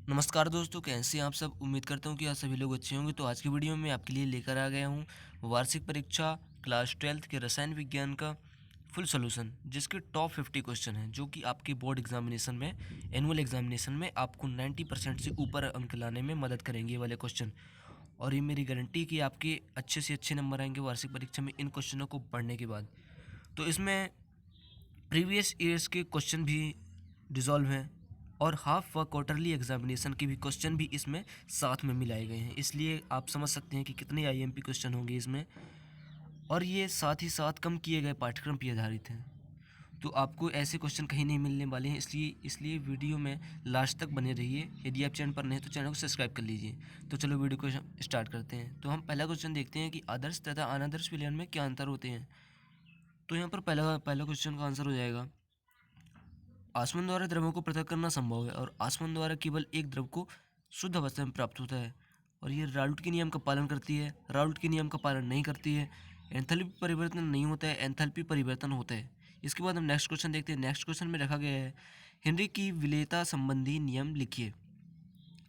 नमस्कार दोस्तों, कैसे हैं आप सब। उम्मीद करता हूँ कि आप सभी लोग अच्छे होंगे। तो आज की वीडियो में आपके लिए लेकर आ गया हूँ वार्षिक परीक्षा क्लास 12th के रसायन विज्ञान का फुल सॉल्यूशन, जिसके टॉप 50 क्वेश्चन हैं जो कि आपके बोर्ड एग्जामिनेशन में, एनुअल एग्जामिनेशन में आपको 90% से ऊपर अंक लाने में मदद करेंगे ये वाले क्वेश्चन। और ये मेरी गारंटी कि आपके अच्छे से अच्छे नंबर आएंगे वार्षिक परीक्षा में इन क्वेश्चनों को पढ़ने के बाद। तो इसमें प्रीवियस ईयर्स के क्वेश्चन भी डिज़ोल्व हैं और हाफ व क्वार्टरली एग्जामिनेशन के भी क्वेश्चन भी इसमें साथ में मिलाए गए हैं, इसलिए आप समझ सकते हैं कि कितने आईएमपी क्वेश्चन होंगे इसमें। और ये साथ ही साथ कम किए गए पाठ्यक्रम पर आधारित हैं, तो आपको ऐसे क्वेश्चन कहीं नहीं मिलने वाले हैं। इसलिए वीडियो में लास्ट तक बने रहिए। यदि आप चैनल पर नए हैं तो चैनल को सब्सक्राइब कर लीजिए। तो चलो वीडियो को स्टार्ट करते हैं। तो हम पहला क्वेश्चन देखते हैं कि आदर्श तथा अनादर्श विलयन में क्या अंतर होते हैं। तो यहाँ पर पहला पहला क्वेश्चन का आंसर हो जाएगा, आसमान द्वारा द्रव्यों को पृथक करना संभव है और आसमान द्वारा केवल एक द्रव को शुद्ध अवस्था में प्राप्त होता है। और ये राउल्ट के नियम का पालन करती है, राउल्ट के नियम का पालन नहीं करती है। एंथैल्पी परिवर्तन नहीं होता है, एंथैल्पी परिवर्तन होता है। इसके बाद हम नेक्स्ट क्वेश्चन देखते हैं। नेक्स्ट क्वेश्चन में रखा गया है, हेनरी की विलेयता संबंधी नियम लिखिए।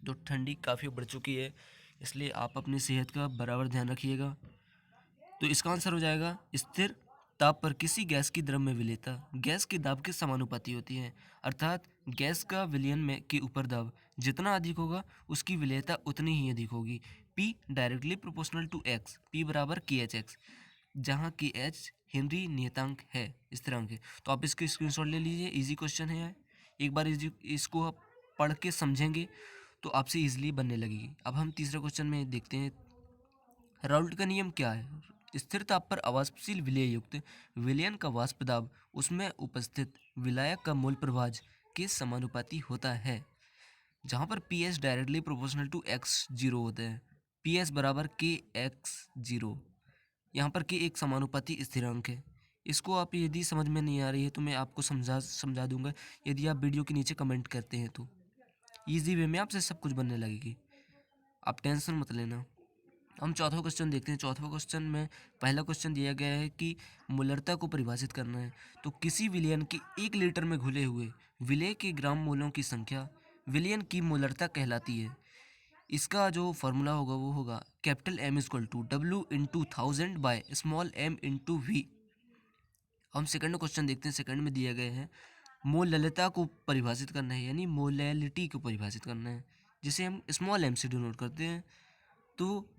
तो ठंडी काफ़ी बढ़ चुकी है, इसलिए आप अपनी सेहत का बराबर ध्यान रखिएगा। तो इसका आंसर हो जाएगा, स्थिर ताप पर किसी गैस की द्रव्य विलेयता गैस के दाब के समानुपाती होती है। अर्थात गैस का विलयन में के ऊपर दाब जितना अधिक होगा उसकी विलेयता उतनी ही अधिक होगी। P directly proportional to x, P बराबर KHX, जहाँ KH हेनरी नियतांक है, स्थिरांक है। तो आप इसके स्क्रीनशॉट ले लीजिए, इजी क्वेश्चन है। एक बार इसको आप पढ़ के समझेंगे तो आपसे इजीली बनने लगेगी। अब हम तीसरे क्वेश्चन में देखते हैं, राउल्ट का नियम क्या है। स्थिर ताप पर अवाष्पशील विलेय युक्त विलयन का वाष्प दाब उसमें उपस्थित विलायक का मूल प्रभाज के समानुपाती होता है, जहाँ पर P S directly proportional to x zero होता है। पी एस बराबर के एक्स जीरो, यहाँ पर के एक समानुपाती स्थिरांक है। इसको आप यदि समझ में नहीं आ रही है तो मैं आपको समझा दूंगा, यदि आप वीडियो के नीचे कमेंट करते हैं तो ईजी वे में आपसे सब कुछ बनने लगेगी, आप टेंशन मत लेना। हम चौथा क्वेश्चन देखते हैं। चौथा क्वेश्चन में पहला क्वेश्चन दिया गया है कि मूलरता को परिभाषित करना है। तो किसी विलयन के 1 लीटर में घुले हुए विलेय के ग्राम मोलों की संख्या विलयन की मूलरता कहलाती है। इसका जो फॉर्मूला होगा वो होगा capital M equal to W into 1000 by small m into V। हम सेकंड क्वेश्चन देखते हैं। सेकंड में दिया गया है, मोललता को परिभाषित करना है, यानी मोलैलिटी को परिभाषित करना है, जिसे हम स्मॉल m से डिनोट करते हैं। तो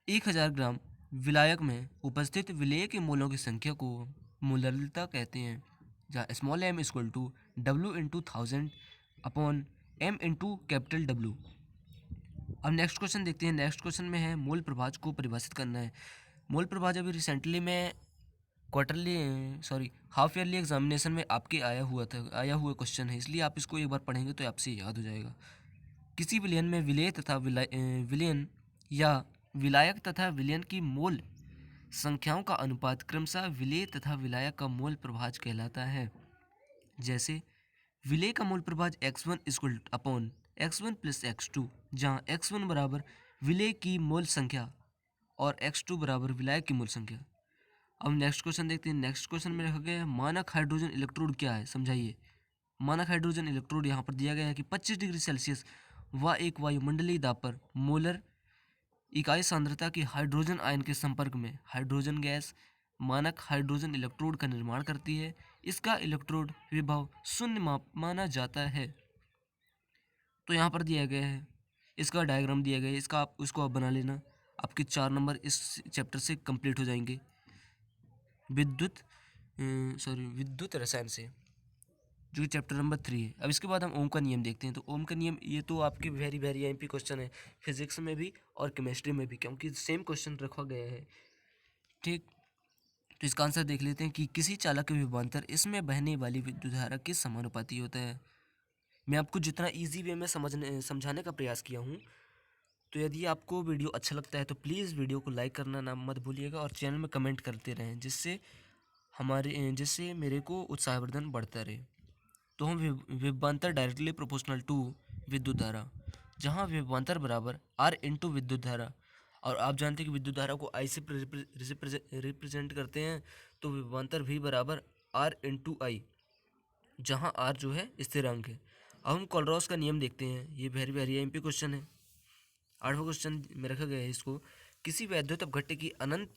1000 ग्राम विलायक में उपस्थित विलेय के मोलों की संख्या को मोलरता कहते हैं, जहाँ small m equal to W into 1000 upon m into capital W। अब नेक्स्ट क्वेश्चन देखते हैं। नेक्स्ट क्वेश्चन में है, मोल प्रभाज को परिभाषित करना है। मोल प्रभाज अभी रिसेंटली में हाफ ईयरली एग्जामिनेशन में आपके आया हुआ क्वेश्चन है, इसलिए आप इसको एक बार पढ़ेंगे तो आपसे याद हो जाएगा। किसी विलयन में विलेय तथा विलयन या विलायक तथा विलयन की मोल संख्याओं का अनुपात क्रमशः विलेय तथा विलायक का मोल प्रभाज कहलाता है। जैसे विलेय का मोल प्रभाज x1 equal upon x1 plus x2, जहाँ x1 बराबर विलेय की मोल संख्या और x2 बराबर विलायक की मोल संख्या। अब नेक्स्ट क्वेश्चन देखते हैं। नेक्स्ट क्वेश्चन में रखा गया है, मानक हाइड्रोजन इलेक्ट्रोड क्या है, समझाइए। मानक हाइड्रोजन इलेक्ट्रोड यहाँ पर दिया गया है कि 25 डिग्री सेल्सियस व एक वायुमंडलीय दाब पर मोलर इकाई सांद्रता के हाइड्रोजन आयन के संपर्क में हाइड्रोजन गैस मानक हाइड्रोजन इलेक्ट्रोड का निर्माण करती है। इसका इलेक्ट्रोड विभव शून्य माना जाता है। तो यहाँ पर दिया गया है, इसका डायग्राम दिया गया है, इसका आप उसको आप बना लेना। आपके 4 नंबर इस चैप्टर से कंप्लीट हो जाएंगे, विद्युत रसायन से, जो कि चैप्टर नंबर 3 है। अब इसके बाद हम ओम का नियम देखते हैं। तो ओम का नियम, ये तो आपके वेरी वेरी एमपी क्वेश्चन है, फिजिक्स में भी और केमिस्ट्री में भी, क्योंकि सेम क्वेश्चन रखा गया है। ठीक, तो इसका आंसर देख लेते हैं कि किसी चालक के विभवांतर इसमें बहने वाली विद्युत धारा के समानुपाती होता है। मैं आपको जितना इजी वे में समझाने का प्रयास किया हूँ। तो यदि आपको वीडियो अच्छा लगता है तो प्लीज़ वीडियो को लाइक करना ना मत भूलिएगा और चैनल में कमेंट करते रहें, जिससे मेरे को उत्साहवर्धन बढ़ता रहे। तो हम विभवांतर डायरेक्टली प्रोपोर्शनल टू विद्युत धारा, जहाँ विभवांतर बराबर R इंटू विद्युत धारा, और आप जानते हैं कि विद्युत धारा को I से रिप्रेजेंट करते हैं। तो विभवांतर भी बराबर R इंटू I, जहाँ R जो है स्थिरांक है। अब हम कोलरॉस का नियम देखते हैं। ये वेरी वेरी एमपी क्वेश्चन है। 8वां क्वेश्चन में रखा गया है इसको, किसी वैद्युत अपघट्य की अनंत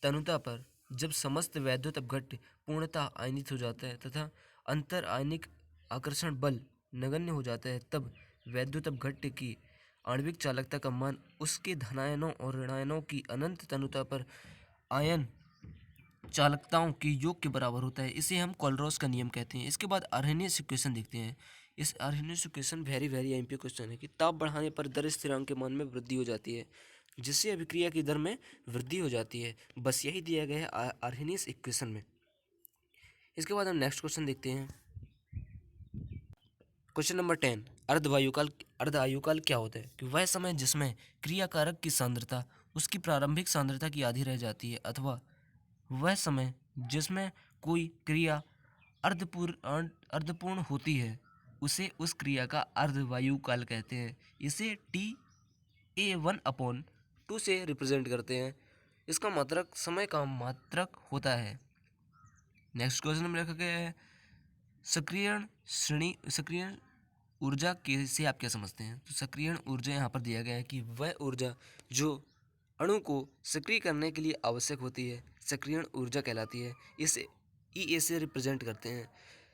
तनुता पर जब समस्त वैद्युत अपघट्य पूर्णतः आयनित हो जाता है तथा अंतर आयनिक आकर्षण बल नगण्य हो जाता है, तब वैद्युत अपघट्य की आणविक चालकता का मान उसके धनायनों और ऋणायनों की अनंत तनुता पर आयन चालकताओं के योग के बराबर होता है। इसे हम कोलरॉस का नियम कहते हैं। इसके बाद आर्हेनियस इक्वेशन देखते हैं। इस Arrhenius equation very very MP question है कि ताप बढ़ाने पर दर स्थिरांक के मान में वृद्धि हो जाती है, जिससे अभिक्रिया की दर में वृद्धि हो जाती है। बस यही दिया गया है आर्हेनियस इक्वेशन में। इसके बाद हम नेक्स्ट क्वेश्चन देखते हैं। क्वेश्चन नंबर 10, अर्धआयुकाल क्या होता है? कि वह समय जिसमें क्रियाकारक की सांद्रता उसकी प्रारंभिक सांद्रता की आधी रह जाती है, अथवा वह समय जिसमें कोई क्रिया अर्धपूर्ण होती है, उसे उस क्रिया का अर्धवायुकाल कहते हैं। इसे T(A1/2) से रिप्रेजेंट करते हैं। इसका मात्रक समय का मात्रक होता है। नेक्स्ट क्वेश्चन में रखा गया है, सक्रियण ऊर्जा के से आप क्या समझते हैं? तो सक्रियण ऊर्जा यहाँ पर दिया गया है कि वह ऊर्जा जो अणु को सक्रिय करने के लिए आवश्यक होती है, सक्रियण ऊर्जा कहलाती है। इसे E से रिप्रेजेंट करते हैं।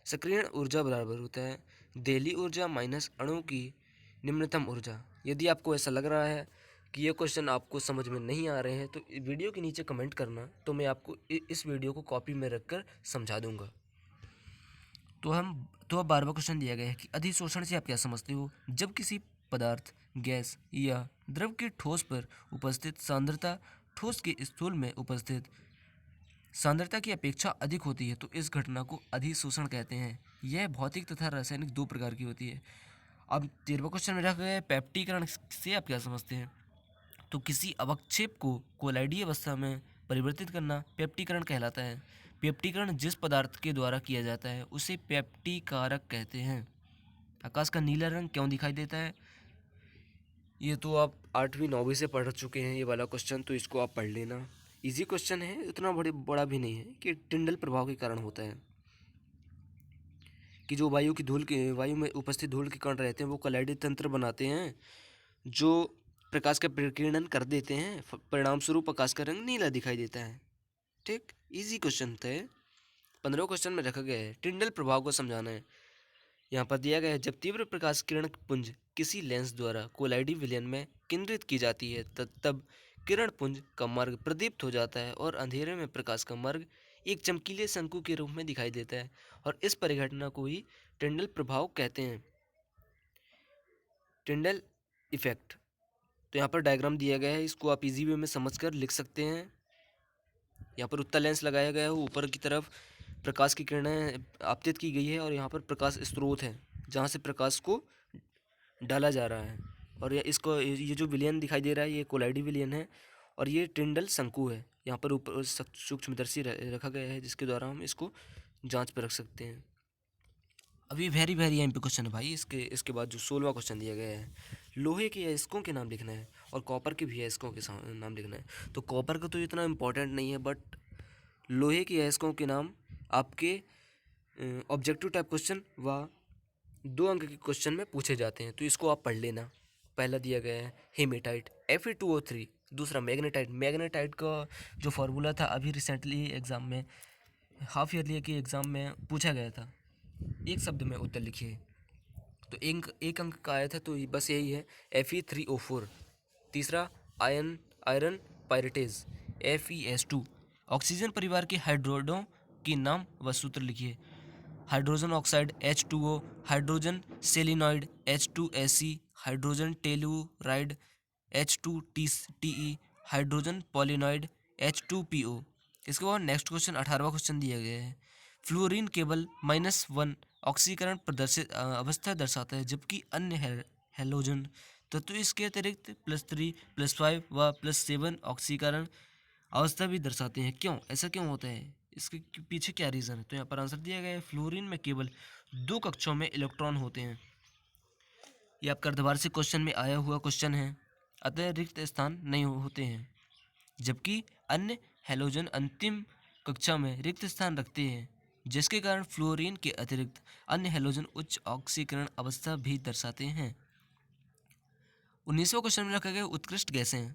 सक्रियण वीर्जा बराबर होता है देहली ऊर्जा माइनस अणु की निम्नतम ऊर्जा। यदि आपको ऐसा लग रहा है कि ये क्वेश्चन आपको समझ में नहीं आ रहे हैं तो वीडियो के नीचे कमेंट करना, तो मैं आपको इस वीडियो को कॉपी में रखकर समझा दूंगा। तो अब 12वां क्वेश्चन दिया गया है कि अधिशोषण से आप क्या समझते हो? जब किसी पदार्थ, गैस या द्रव के ठोस पर उपस्थित सांद्रता ठोस के स्थूल में उपस्थित सांद्रता की अपेक्षा अधिक होती है तो इस घटना को अधिशोषण कहते हैं। यह भौतिक तथा रासायनिक दो प्रकार की होती है। अब 13वां क्वेश्चन में रखा गया है पेप्टीकरण से आप क्या समझते हैं? तो किसी अवक्षेप को कोलाइडीय अवस्था में परिवर्तित करना पेप्टीकरण कहलाता है। पेप्टीकरण जिस पदार्थ के द्वारा किया जाता है उसे पेप्टीकारक कहते हैं। आकाश का नीला रंग क्यों दिखाई देता है? ये तो आप 8वीं 9वीं से पढ़ चुके हैं ये वाला क्वेश्चन, तो इसको आप पढ़ लेना। इजी क्वेश्चन है, उतना बड़ा भी नहीं है। कि टिंडल प्रभाव के कारण होता है कि जो वायु में उपस्थित धूल के कण रहते हैं वो कोलाइडल तंत्र बनाते हैं जो प्रकाश का प्रकीर्णन कर देते हैं। परिणाम स्वरूप आकाश का रंग नीला दिखाई देता है। ठीक, इजी क्वेश्चन थे। 15वें क्वेश्चन में रखा गया है टिंडल प्रभाव को समझाना है। यहाँ पर दिया गया है जब तीव्र प्रकाश किरण पुंज किसी लेंस द्वारा कोलाइडी विलयन में केंद्रित की जाती है तब किरण पुंज का मार्ग प्रदीप्त हो जाता है और अंधेरे में प्रकाश का मार्ग एक चमकीले शंकु के रूप में दिखाई देता है, और इस परिघटना को ही टिंडल प्रभाव कहते हैं, टिंडल इफेक्ट। तो यहाँ पर डायग्राम दिया गया है, इसको आप इजी वे में समझकर लिख सकते हैं। यहाँ पर उत्तल लेंस लगाया गया है, ऊपर की तरफ प्रकाश की किरणें आपतित की गई है और यहाँ पर प्रकाश स्रोत है जहाँ से प्रकाश को डाला जा रहा है। और ये जो विलयन दिखाई दे रहा है ये कोलाइडी विलयन है और ये टिंडल शंकु है। यहाँ पर ऊपर सूक्ष्मदर्शी रखा गया है जिसके द्वारा हम इसको जांच पर रख सकते हैं। अभी वेरी वेरी एमपी क्वेश्चन है भाई। इसके बाद जो 16वां क्वेश्चन दिया गया है लोहे के अयस्कों के नाम लिखना है और कॉपर के भी अयस्कों के नाम लिखना है। तो कॉपर का तो इतना इम्पोर्टेंट नहीं है, बट लोहे के अयस्कों के नाम आपके ऑब्जेक्टिव टाइप क्वेश्चन व 2 अंक के क्वेश्चन में पूछे जाते हैं, तो इसको आप पढ़ लेना। पहला दिया गया है हेमेटाइट Fe2O3, दूसरा मैग्नेटाइट का जो फार्मूला था अभी रिसेंटली एग्ज़ाम में, हाफ ईयरली के एग्ज़ाम में पूछा गया था। एक शब्द में उत्तर लिखिए, तो एक अंक का आया था, तो बस यही है Fe3O4। तीसरा आयरन पायरेटेज FeS2। ऑक्सीजन परिवार के हाइड्रोडों के नाम व सूत्र लिखिए। Hydrogen oxide H2O, hydrogen selenide H2Se, hydrogen telluride H2Te, hydrogen polonide H2PO। इसके बाद नेक्स्ट क्वेश्चन 18वां क्वेश्चन दिया गया है फ्लोरीन केवल -1 ऑक्सीकरण प्रदर्शित अवस्था दर्शाता है, जबकि अन्य हेलोजन तत्व इसके अतिरिक्त +3, +5 व +7 ऑक्सीकरण अवस्था भी दर्शाते हैं। क्यों, ऐसा क्यों होता है? इसके पीछे क्या रीज़न है? तो यहाँ पर आंसर दिया गया है फ्लोरीन में केवल 2 कक्षों में इलेक्ट्रॉन होते हैं। ये आपका अर्धवार्षिक क्वेश्चन में आया हुआ क्वेश्चन है, अतः रिक्त स्थान नहीं होते हैं, जबकि अन्य हेलोजन अंतिम कक्षा में रिक्त स्थान रखते हैं। जिसके कारण फ्लोरीन के अतिरिक्त अन्य हैलोजन उच्च ऑक्सीकरण अवस्था भी दर्शाते हैं। 19वां क्वेश्चन में रखा गया उत्कृष्ट गैसें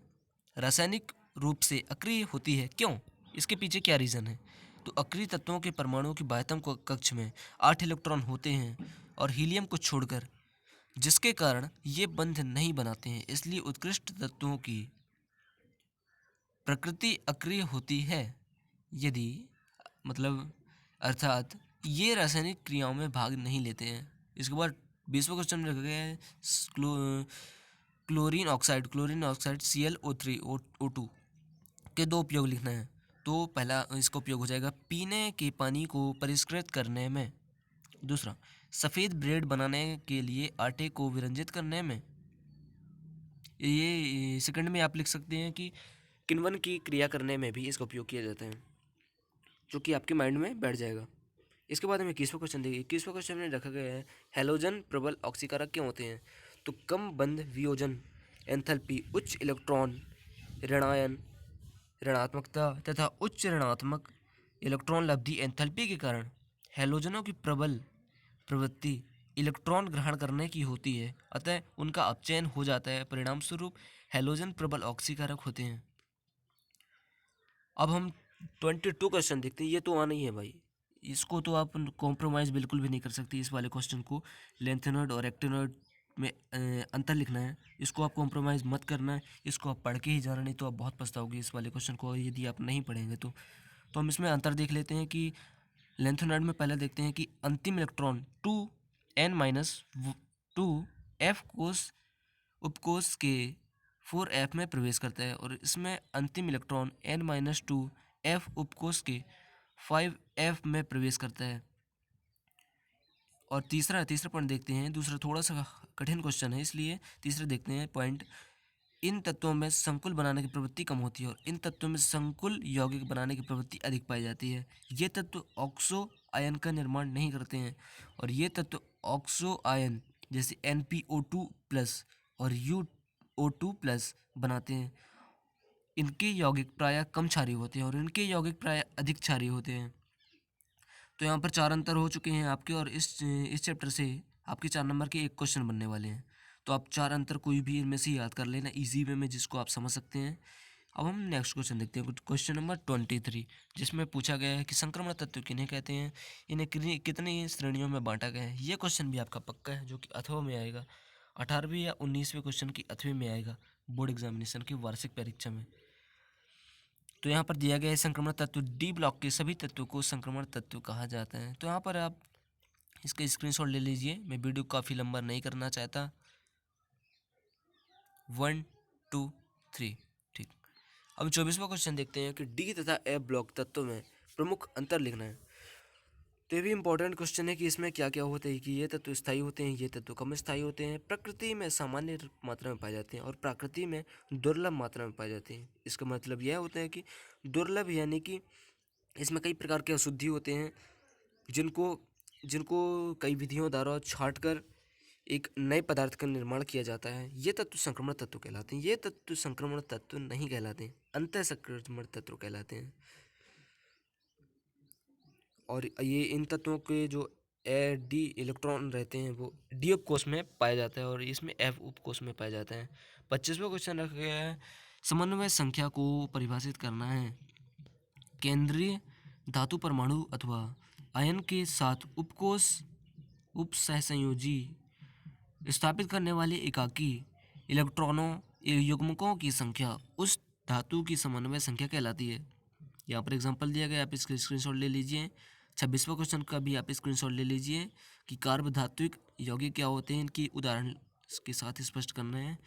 रासायनिक रूप से अक्रिय होती है, क्यों? इसके पीछे क्या रीज़न है? तो अक्रिय तत्वों के परमाणुओं की बाह्यतम कक्ष में 8 इलेक्ट्रॉन होते हैं और हीलियम को छोड़कर, जिसके कारण ये बंध नहीं बनाते हैं, इसलिए उत्कृष्ट तत्वों की प्रकृति अक्रिय होती है। यदि मतलब अर्थात ये रासायनिक क्रियाओं में भाग नहीं लेते हैं। इसके बाद 20वां क्वेश्चन में रखा गया है क्लोरीन ऑक्साइड ClO3O2 के दो उपयोग लिखना है। तो पहला इसका उपयोग हो जाएगा पीने के पानी को परिष्कृत करने में। दूसरा, सफ़ेद ब्रेड बनाने के लिए आटे को विरंजित करने में। ये सेकंड में आप लिख सकते हैं कि किण्वन की क्रिया करने में भी इसका उपयोग किया जाता है, जो कि आपके माइंड में बैठ जाएगा। इसके बाद हम 21वां क्वेश्चन देखिए। 21वां क्वेश्चन में रखा गया है हैलोजन प्रबल ऑक्सीकारक क्यों होते हैं? तो कम बंध वियोजन एंथैल्पी, उच्च इलेक्ट्रॉन ऋणायन ऋणात्मकता तथा उच्च ऋणात्मक इलेक्ट्रॉन लब्धि एंथैल्पी के कारण हैलोजनों की प्रबल प्रवृत्ति इलेक्ट्रॉन ग्रहण करने की होती है, अतः उनका अपचयन हो जाता है। परिणाम स्वरूप हैलोजन प्रबल ऑक्सीकारक होते हैं। अब हम 22 क्वेश्चन देखते हैं। ये तो आना ही है भाई, इसको तो आप कॉम्प्रोमाइज़ बिल्कुल भी नहीं कर सकती। इस वाले क्वेश्चन को लेंथेनॉइड और एक्टिनॉइड में अंतर लिखना है, इसको आप कॉम्प्रोमाइज़ मत करना है, इसको आप पढ़ के ही जाना, नहीं तो आप बहुत पछताओगे इस वाले क्वेश्चन को यदि आप नहीं पढ़ेंगे तो हम इसमें अंतर देख लेते हैं कि लेंथेनॉइड में पहले देखते हैं कि अंतिम इलेक्ट्रॉन 2n-2 F कोष उपकोष के 4F में प्रवेश करता है और इसमें अंतिम इलेक्ट्रॉन n-2 F उपकोष के 5F में प्रवेश करता है। और तीसरा पॉइंट देखते हैं। दूसरा थोड़ा सा कठिन क्वेश्चन है, इसलिए तीसरा देखते हैं पॉइंट। इन तत्वों में संकुल बनाने की प्रवृत्ति कम होती है और इन तत्वों में संकुल यौगिक बनाने की प्रवृत्ति अधिक पाई जाती है। ये तत्व ऑक्सो आयन का निर्माण नहीं करते हैं और ये तत्व ऑक्सो आयन जैसे NPO2+ और UO2+ बनाते हैं। इनके यौगिक प्रायः कम क्षारीय होते हैं और इनके यौगिक प्रायः अधिक क्षारीय होते हैं। तो यहाँ पर 4 अंतर हो चुके हैं आपके, और इस चैप्टर से आपके 4 नंबर के एक क्वेश्चन बनने वाले हैं। तो आप 4 अंतर कोई भी इनमें से याद कर लेना इजी वे में, जिसको आप समझ सकते हैं। अब हम नेक्स्ट क्वेश्चन देखते हैं, क्वेश्चन नंबर 23, जिसमें पूछा गया है कि संक्रमण तत्व किन्हें कहते हैं, इन्हें कितनी श्रेणियों में बांटा गया है। ये क्वेश्चन भी आपका पक्का है, जो कि अथवा में आएगा, 18वें या 19वें क्वेश्चन की अथवे में आएगा बोर्ड एग्जामिनेशन की वार्षिक परीक्षा में। तो यहाँ पर दिया गया है संक्रमण तत्व डी ब्लॉक के सभी तत्वों को संक्रमण तत्व कहा जाता है। तो यहाँ पर आप इसका स्क्रीनशॉट ले लीजिए, मैं वीडियो काफ़ी लंबा नहीं करना चाहता। 1 2 3 ठीक। अब 24वां क्वेश्चन देखते हैं कि डी तथा ए ब्लॉक तत्वों में प्रमुख अंतर लिखना है। तो ये भी इंपॉर्टेंट क्वेश्चन है कि इसमें क्या क्या होता है, कि ये तत्व स्थायी होते हैं, ये तत्व कम स्थायी होते हैं, प्रकृति में सामान्य मात्रा में पाए जाते हैं और प्रकृति में दुर्लभ मात्रा में पाए जाते हैं। इसका मतलब यह होता है कि दुर्लभ यानी कि इसमें कई प्रकार के अशुद्धि होते हैं, जिनको जिनको कई विधियों द्वारा छाँट कर एक नए पदार्थ का निर्माण किया जाता है। ये तत्व संक्रमण तत्व कहलाते हैं। ये तत्व संक्रमण तत्व नहीं कहलाते, अंतः संक्रमण तत्व कहलाते हैं। और ये इन तत्वों के जो डी इलेक्ट्रॉन रहते हैं वो डी उपकोष में पाया जाता है और इसमें F उपकोष में पाया जाता है। 25वां क्वेश्चन रखा गया है समन्वय संख्या को परिभाषित करना है। केंद्रीय धातु परमाणु अथवा आयन के साथ उपकोष उपसहसंयोजी स्थापित करने वाले एकाकी इलेक्ट्रॉनों युग्मकों की संख्या उस धातु की समन्वय संख्या कहलाती है। यहाँ पर एग्जांपल दिया गया, आप इसका स्क्रीनशॉट ले लीजिए। 26वां क्वेश्चन का भी आप स्क्रीनशॉट ले लीजिए कि कार्बधात्विक यौगिक क्या होते हैं, इनकी उदाहरण के साथ स्पष्ट करना है।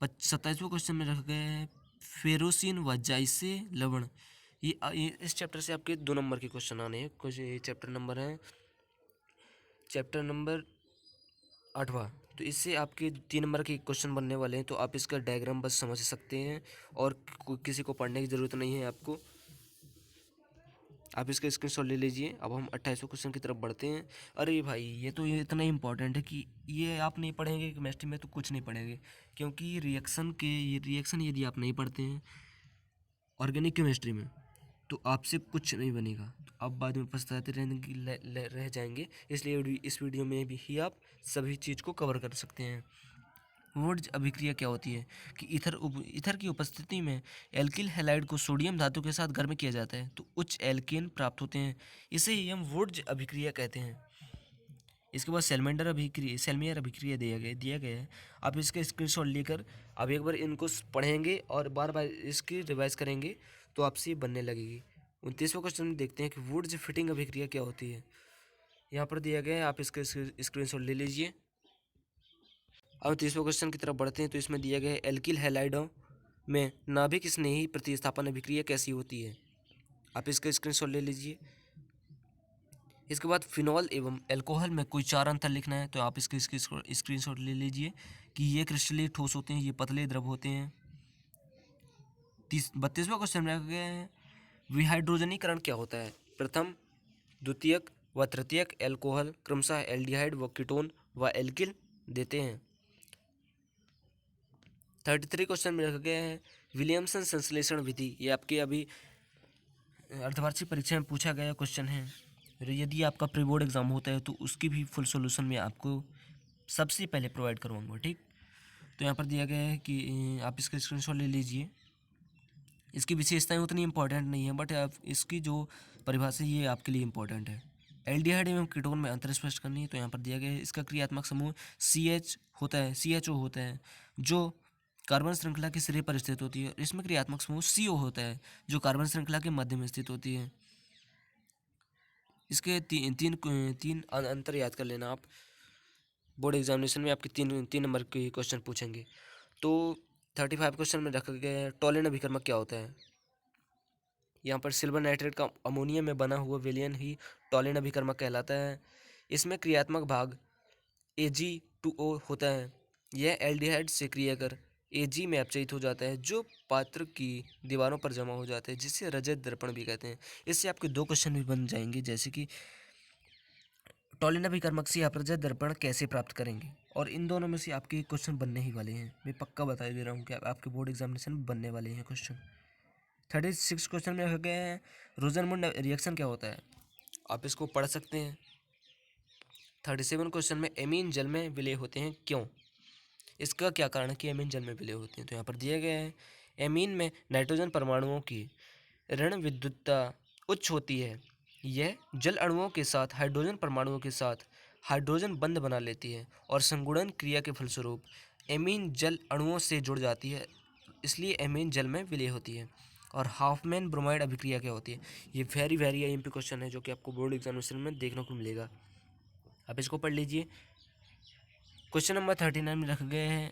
27वां क्वेश्चन में रखा गया है फेरोसिन व जाइसे लवण। ये इस चैप्टर से आपके 2 नंबर के क्वेश्चन आने हैं। कुछ चैप्टर नंबर 8वां, तो इससे आपके 3 नंबर के क्वेश्चन बनने वाले हैं। तो आप इसका डायग्राम बस समझ सकते हैं और किसी को पढ़ने की ज़रूरत नहीं है आपको। आप इसका स्क्रीनशॉट ले लीजिए। अब हम 28वें क्वेश्चन की तरफ बढ़ते हैं। अरे भाई ये तो ये इतना इंपॉर्टेंट है कि ये आप नहीं पढ़ेंगे केमिस्ट्री में तो कुछ नहीं पढ़ेंगे, क्योंकि ये रिएक्शन यदि आप नहीं पढ़ते हैं ऑर्गेनिक केमिस्ट्री में तो आपसे कुछ नहीं बनेगा, तो आप बाद में पछताते रह जाएंगे। इसलिए इस वीडियो में भी ही आप सभी चीज़ को कवर कर सकते हैं। वुड्स अभिक्रिया क्या होती है कि ईथर की उपस्थिति में एल्किल हैलाइड को सोडियम धातु के साथ गर्म किया जाता है तो उच्च एल्केन प्राप्त होते हैं। इसे ही हम वुड्स अभिक्रिया कहते हैं। इसके बाद सेलमियर अभिक्रिया दिया गया है। आप इसका स्क्रीनशॉट लेकर आप एक बार इनको पढ़ेंगे और बार बार इसकी रिवाइज करेंगे तो आपसे ये बनने लगेगी। 29वां क्वेश्चन देखते हैं कि वुड्स फिटिंग अभिक्रिया क्या होती है। यहाँ पर दिया गया है, आप इसका स्क्रीनशॉट ले लीजिए। अब 30वें क्वेश्चन की तरफ बढ़ते हैं। तो इसमें दिया गया है एल्किल हैलाइडों में नाभिक स्नेही प्रतिस्थापन अभिक्रिया कैसी होती है। आप इसका स्क्रीनशॉट ले लीजिए। इसके बाद फिनॉल एवं अल्कोहल में कोई 4 अंतर लिखना है, तो आप इसके स्क्रीनशॉट ले लीजिए कि ये क्रिस्टलीय ठोस होते हैं, ये पतले द्रव होते हैं। 32वां क्वेश्चन में रखा गया है विहाइड्रोजनीकरण क्या होता है। प्रथम, द्वितीयक व तृतीयक अल्कोहल क्रमशः एल्डिहाइड व कीटोन व एल्किल देते हैं। 33 क्वेश्चन में रखा गया है विलियमसन संश्लेषण विधि। ये आपके अभी अर्धवार्षिक परीक्षा में पूछा गया क्वेश्चन है। यदि आपका प्री बोर्ड एग्जाम होता है तो उसकी भी फुल सॉल्यूशन मैं आपको सबसे पहले प्रोवाइड करवाऊंगा, ठीक। तो यहाँ पर दिया गया है कि आप इसका स्क्रीनशॉट ले लीजिए। इसकी विशेषताएं उतनी इंपॉर्टेंट नहीं है, बट आप इसकी जो परिभाषा ये आपके लिए इंपॉर्टेंट है। एल्डिहाइड एवं कीटोन में अंतर स्पष्ट करनी है, तो यहाँ पर दिया गया है इसका क्रियात्मक समूह CHO होता है जो कार्बन श्रृंखला के सिरे पर स्थित होती है। इसमें क्रियात्मक समूह CO होता है जो कार्बन श्रृंखला के मध्य में स्थित होती है। इसके तीन अंतर याद कर लेना आप। बोर्ड एग्जामिनेशन में आपके तीन नंबर के क्वेश्चन पूछेंगे। तो 35 क्वेश्चन में रखा गया है टॉलिन अभिकर्मक क्या होता है। यहाँ पर सिल्वर नाइट्रेट का अमोनिया में बना हुआ विलयन ही टॉलिन अभिकर्मक कहलाता है। इसमें क्रियात्मक भाग Ag2O होता है। यह एल्डिहाइड से क्रिया कर Ag में अपचयित हो जाता है जो पात्र की दीवारों पर जमा हो जाते हैं, जिसे रजत दर्पण भी कहते हैं। इससे आपके 2 क्वेश्चन भी बन जाएंगे, जैसे कि टॉलिन अभिकर्मक से आप रजत दर्पण कैसे प्राप्त करेंगे, और इन दोनों में से आपके क्वेश्चन बनने ही वाले हैं। मैं पक्का बता दे रहा हूँ कि आपके बोर्ड एग्जामिनेशन में बनने वाले हैं क्वेश्चन। 36 क्वेश्चन में रखा गया है रोजनमुंड रिएक्शन क्या होता है। आप इसको पढ़ सकते हैं। 37 क्वेश्चन में एमीन जल में विलय होते हैं क्यों, इसका क्या कारण है कि एमीन जल में विलय होते हैं। तो यहाँ पर दिया गया है एमीन में नाइट्रोजन परमाणुओं की ऋण विद्युतता उच्च होती है। यह जल अणुओं के साथ हाइड्रोजन परमाणुओं के साथ हाइड्रोजन बंध बना लेती है और संगुणन क्रिया के फलस्वरूप एमीन जल अणुओं से जुड़ जाती है, इसलिए एमीन जल में विलय होती है। और हाफमैन ब्रोमाइड अभिक्रिया क्या होती है। ये वेरी IMP क्वेश्चन है जो कि आपको बोर्ड एग्जामिनेशन में देखने को मिलेगा। आप इसको पढ़ लीजिए। क्वेश्चन नंबर 39 में रखा गया है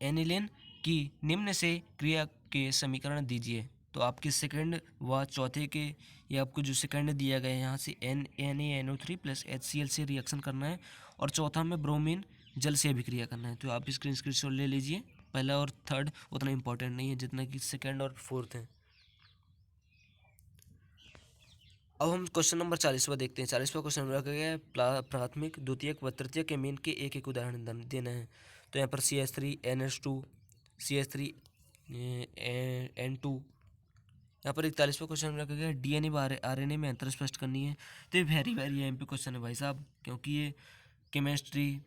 एनिलीन की निम्न से क्रिया के समीकरण दीजिए। तो आपके सेकंड व चौथे के, ये आपको जो सेकंड दिया गया है यहाँ से NaNO3 + HCl से रिएक्शन करना है, और चौथा में ब्रोमीन जल से अभिक्रिया करना है। तो आप स्क्रीनशॉट ले लीजिए। पहला और थर्ड उतना इंपॉर्टेंट नहीं है जितना कि सेकंड और फोर्थ है। अब हम क्वेश्चन नंबर 40वां देखते हैं। 40वां क्वेश्चन रखा गया है प्राथमिक द्वितीयक व तृतीयक एमीन के एक उदाहरण देना है। तो यहाँ पर CH3 NH2 CH3 N2। यहाँ पर 41वां क्वेश्चन रखा गया है DNA व RNA में अंतर स्पष्ट करनी है। तो ये वेरी IMP क्वेश्चन है भाई साहब, क्योंकि ये केमिस्ट्री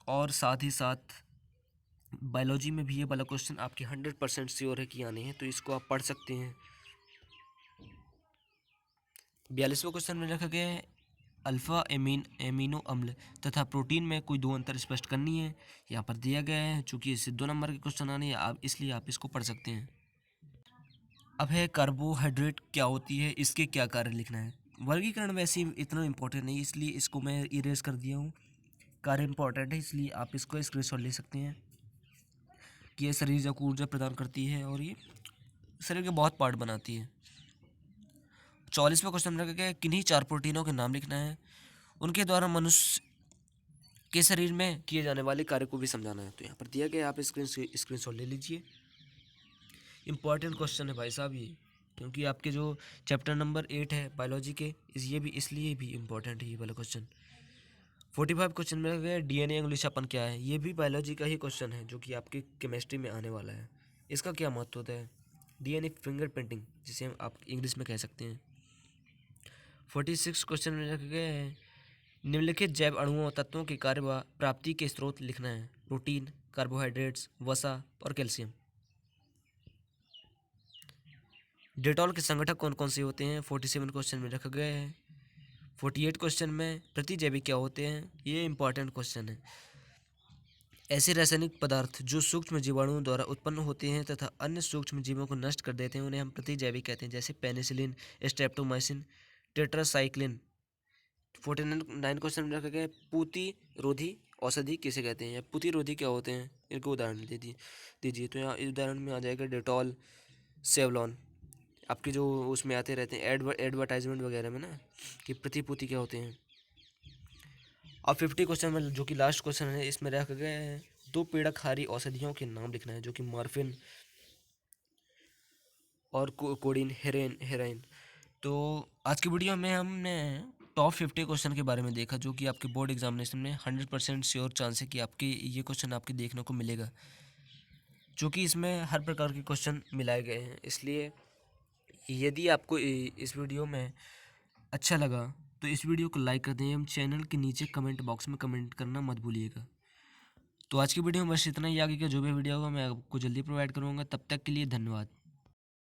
और साथ ही साथ बायोलॉजी में भी ये वाला क्वेश्चन आपके 100% श्योर है कि आने हैं, तो इसको आप पढ़ सकते हैं। 42वां क्वेश्चन में रखा गया है अल्फा एमिनो अम्ल तथा प्रोटीन में कोई 2 अंतर स्पष्ट करनी है। यहाँ पर दिया गया है, चूंकि इससे 2 नंबर के क्वेश्चन आने हैं आप, इसलिए आप इसको पढ़ सकते हैं। अब है कार्बोहाइड्रेट क्या होती है, इसके क्या कार्य लिखना है। वर्गीकरण वैसे इतना इंपॉर्टेंट नहीं, इसलिए इसको मैं इरेज कर दिया हूँ। कार्य इंपॉर्टेंट है, इसलिए आप इसको स्क्रीनशॉट ले सकते हैं कि ये शरीर को ऊर्जा प्रदान करती है और ये शरीर के बहुत पार्ट बनाती है। 44वां क्वेश्चन रखा गया है किन्हीं 4 प्रोटीनों के नाम लिखना है, उनके द्वारा मनुष्य के शरीर में किए जाने वाले कार्य को भी समझाना है। तो यहाँ पर दिया गया, आप स्क्रीनशॉट ले लीजिए। इंपॉर्टेंट क्वेश्चन है भाई साहब ये, क्योंकि आपके जो चैप्टर नंबर 8 है बायोलॉजी के, ये भी इसलिए भी इम्पोर्टेंट है ये वाला क्वेश्चन। 45 क्वेश्चन में गया DNA अंगुलीशापन क्या है। ये भी बायोलॉजी का ही क्वेश्चन है जो कि आपके केमिस्ट्री में आने वाला है। इसका क्या महत्व होता है। डीएनए फिंगरप्रिंटिंग, जिसे हम आप इंग्लिश में कह सकते हैं। 46 क्वेश्चन में रखे गए हैं निम्नलिखित जैव अणुओं और तत्वों के कार्य व प्राप्ति के स्रोत लिखना है। प्रोटीन, कार्बोहाइड्रेट्स, वसा और कैल्शियम। डेटॉल के संगठक कौन कौन से होते हैं? 47 क्वेश्चन में रखा गया है। 48 क्वेश्चन में प्रतिजैविक क्या होते हैं? ये इंपॉर्टेंट क्वेश्चन है। ऐसे रासायनिक पदार्थ जो सूक्ष्म जीवाणुओं द्वारा उत्पन्न होते हैं तथा अन्य सूक्ष्म जीवों को नष्ट कर देते हैं उन्हें हम प्रतिजैविक कहते हैं, जैसे पेनिसिलिन, स्ट्रेप्टोमाइसिन, टेट्रासाइक्लिन। 49 क्वेश्चन में रखा गया है पूतिरोधी औषधि किसे कहते हैं, या पूतिरोधी क्या होते हैं, इनको उदाहरण दीजिए। तो यहाँ इस उदाहरण में आ जाएगा डेटॉल, सेवलॉन। आपके जो उसमें आते रहते हैं एडवर्टाइजमेंट वगैरह में ना, कि प्रतिपूति क्या होते हैं। अब 50 क्वेश्चन में जो कि लास्ट क्वेश्चन है, इसमें रखा गया है 2 पीड़कहारी औषधियों के नाम लिखना है, जो कि मॉर्फिन और कोडीन, हेरोइन। तो आज की वीडियो में हमने टॉप 50 क्वेश्चन के बारे में देखा, जो कि आपके बोर्ड एग्जामिनेशन में 100% श्योर चांस है कि आपके ये क्वेश्चन आपके देखने को मिलेगा, जो कि इसमें हर प्रकार के क्वेश्चन मिलाए गए हैं। इसलिए यदि आपको इस वीडियो में अच्छा लगा तो इस वीडियो को लाइक कर दें एवं चैनल के नीचे कमेंट बॉक्स में कमेंट करना मत भूलिएगा। तो आज की वीडियो में बस इतना ही। आगे का जो भी वीडियो होगा मैं आपको जल्दी प्रोवाइड करूँगा। तब तक के लिए धन्यवाद।